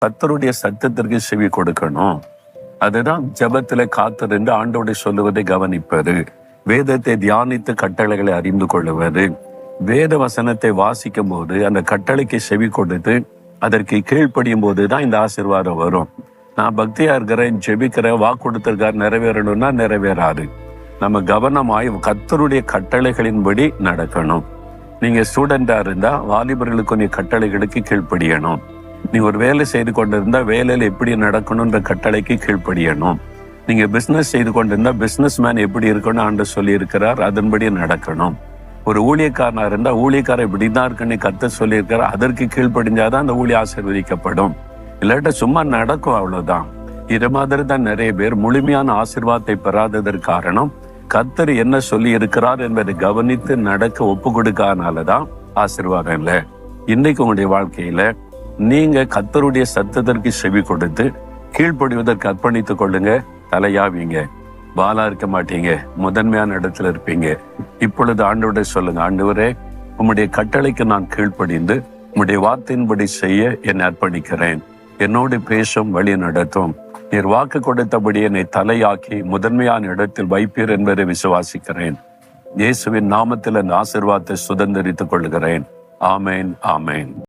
கர்த்தருடைய சத்தத்திற்கு செவி கொடுக்கணும். அதுதான் ஜெபத்துல காத்திருந்து ஆண்டோடு சொல்லுவதை கவனிப்பது, வேதத்தை தியானித்து கட்டளைகளை அறிந்து கொள்ளுவது, வேத வசனத்தை வாசிக்கும் போது அந்த கட்டளைக்கு செவி கொடுத்து அதற்கு கீழ்ப்படியும் போதுதான் இந்த ஆசீர்வாதம் வரும். நான் பக்தியா இருக்கிறேன், ஜெபிக்கிறேன், வாக்கு கொடுத்திருக்காரு, நிறைவேறணும்னா நிறைவேறாது. நம்ம கவனமாய் கர்த்தருடைய கட்டளைகளின்படி நடக்கணும். நீங்க ஸ்டூடெண்டா இருந்தா வாலிபர்களுக்கு கொஞ்சம் கட்டளைகளுக்கு கீழ்ப்படியணும். நீ ஒரு வேலை செய்து கொண்டிருந்தா வேலையில எப்படி நடக்கணும்ன்ற கட்டளைக்கு கீழ்ப்படியணும். நீங்க பிசினஸ் செய்து கொண்டிருந்தா பிசினஸ் மேன் எப்படி இருக்கணும் ஆண்டு சொல்லி இருக்கிறார், அதன்படி நடக்கணும். ஒரு ஊழியக்காரனா இருந்தா ஊழியக்காரர் இப்படிதான் இருக்குன்னு கர்த்தர் சொல்லி இருக்கிறார், அதற்கு கீழ்ப்படிஞ்சாதான் அந்த ஊழிய ஆசீர்வதிக்கப்படும். இல்லாட்ட சும்மா நடக்கும், அவ்வளவுதான். இது மாதிரி தான் நிறைய பேர் முழுமையான ஆசீர்வாதத்தை பெறாததற்கு காரணம் கர்த்தர் என்ன சொல்லி இருக்கிறார் என்பதை கவனித்து நடக்க ஒப்பு கொடுக்காதனாலதான் ஆசீர்வாதம் இல்லை. இன்னைக்கு உங்களுடைய வாழ்க்கையில நீங்க கர்த்தருடைய சத்தத்திற்கு செவி கொடுத்து கீழ்ப்படிவதற்கு அர்ப்பணித்துக் கொள்ளுங்க. தலையாவீங்க, பாலா இருக்க மாட்டீங்க, முதன்மையான இடத்துல இருப்பீங்க. இப்பொழுது ஆண்டவரை சொல்லுங்க, ஆண்டவரே உம்முடைய கட்டளைக்கு நான் கீழ்ப்படிந்து உம்முடைய வார்த்தையின்படி செய்ய என்னை அர்ப்பணிக்கிறேன். என்னோடு பேசும், வழி நடத்தும். நீர் வாக்கு கொடுத்தபடி என்னை தலையாக்கி முதன்மையான இடத்தில் வைப்பீர் என்பதை விசுவாசிக்கிறேன். இயேசுவின் நாமத்தில் அந்த ஆசீர்வாதத்தை சுதந்திரித்துக் கொள்கிறேன். ஆமேன், ஆமேன்.